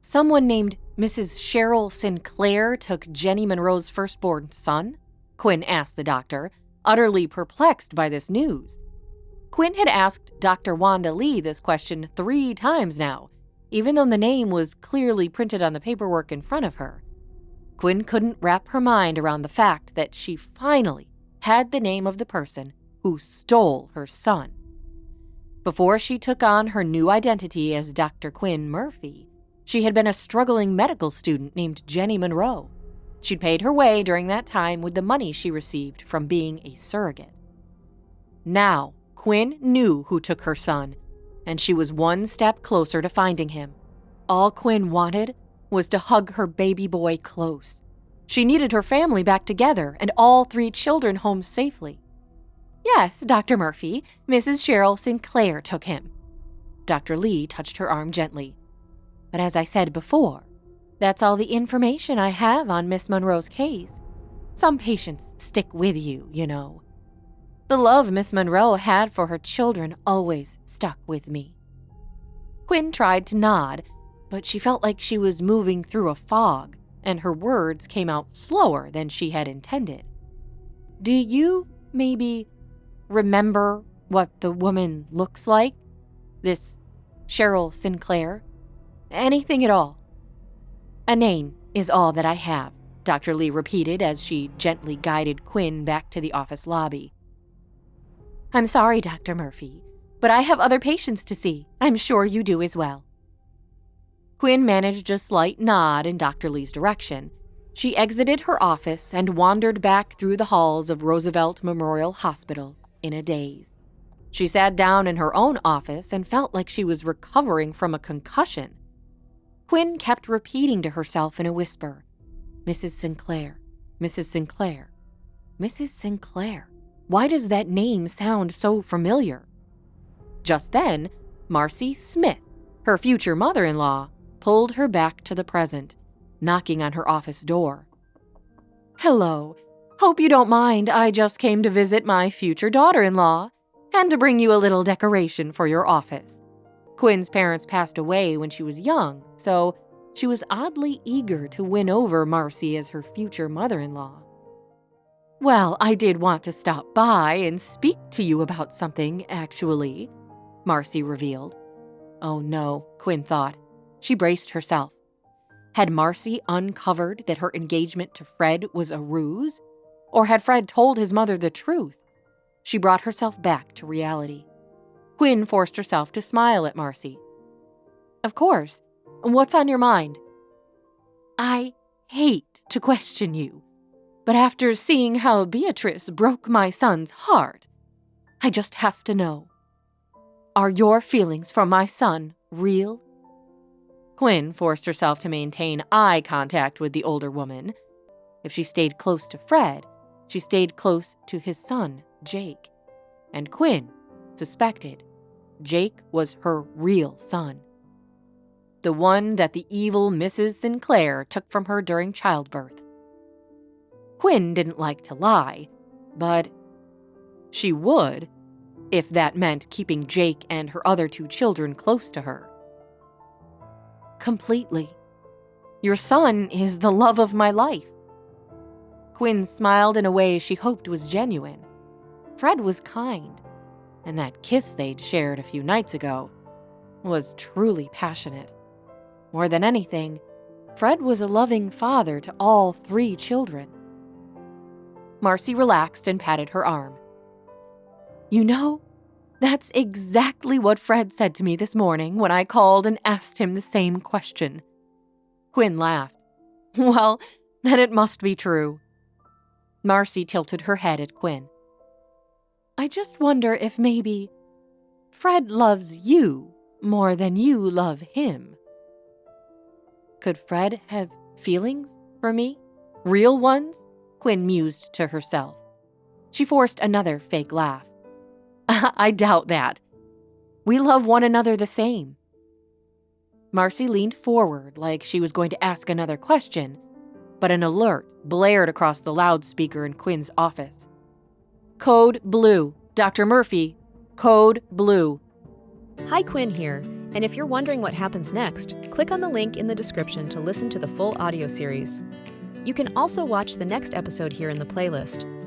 Someone named Mrs. Cheryl Sinclair took Jenny Monroe's firstborn son? Quinn asked the doctor, utterly perplexed by this news. Quinn had asked Dr. Wanda Lee this question 3 times now, even though the name was clearly printed on the paperwork in front of her. Quinn couldn't wrap her mind around the fact that she finally had the name of the person who stole her son. Before she took on her new identity as Dr. Quinn Murphy, she had been a struggling medical student named Jenny Monroe. She'd paid her way during that time with the money she received from being a surrogate. Now, Quinn knew who took her son, and she was one step closer to finding him. All Quinn wanted was to hug her baby boy close. She needed her family back together and all 3 children home safely. Yes, Dr. Murphy, Mrs. Cheryl Sinclair took him. Dr. Lee touched her arm gently. But as I said before, that's all the information I have on Miss Monroe's case. Some patients stick with you, you know. The love Miss Monroe had for her children always stuck with me. Quinn tried to nod, but she felt like she was moving through a fog, and her words came out slower than she had intended. Do you, maybe, remember what the woman looks like? This Cheryl Sinclair? Anything at all? A name is all that I have, Dr. Lee repeated as she gently guided Quinn back to the office lobby. I'm sorry, Dr. Murphy, but I have other patients to see. I'm sure you do as well. Quinn managed a slight nod in Dr. Lee's direction. She exited her office and wandered back through the halls of Roosevelt Memorial Hospital in a daze. She sat down in her own office and felt like she was recovering from a concussion. Quinn kept repeating to herself in a whisper, Mrs. Sinclair, Mrs. Sinclair, Mrs. Sinclair. Why does that name sound so familiar? Just then, Marcy Smith, her future mother-in-law, pulled her back to the present, knocking on her office door. Hello. Hope you don't mind. I just came to visit my future daughter-in-law and to bring you a little decoration for your office. Quinn's parents passed away when she was young, so she was oddly eager to win over Marcy as her future mother-in-law. Well, I did want to stop by and speak to you about something, actually, Marcy revealed. Oh no, Quinn thought. She braced herself. Had Marcy uncovered that her engagement to Fred was a ruse? Or had Fred told his mother the truth? She brought herself back to reality. Quinn forced herself to smile at Marcy. Of course. What's on your mind? I hate to question you, but after seeing how Beatrice broke my son's heart, I just have to know. Are your feelings for my son real? Quinn forced herself to maintain eye contact with the older woman. If she stayed close to Fred, she stayed close to his son, Jake. And Quinn suspected Jake was her real son. The one that the evil Mrs. Sinclair took from her during childbirth. Quinn didn't like to lie, but she would if that meant keeping Jake and her other 2 children close to her. Completely. Your son is the love of my life. Quinn smiled in a way she hoped was genuine. Fred was kind, and that kiss they'd shared a few nights ago was truly passionate. More than anything, Fred was a loving father to all 3 children. Marcy relaxed and patted her arm. You know, that's exactly what Fred said to me this morning when I called and asked him the same question. Quinn laughed. Well, then it must be true. Marcy tilted her head at Quinn. I just wonder if maybe Fred loves you more than you love him. Could Fred have feelings for me? Real ones? Quinn mused to herself. She forced another fake laugh. I doubt that. We love one another the same. Marcy leaned forward like she was going to ask another question, but an alert blared across the loudspeaker in Quinn's office. Code Blue. Dr. Murphy, Code Blue. Hi, Quinn here. And if you're wondering what happens next, click on the link in the description to listen to the full audio series. You can also watch the next episode here in the playlist.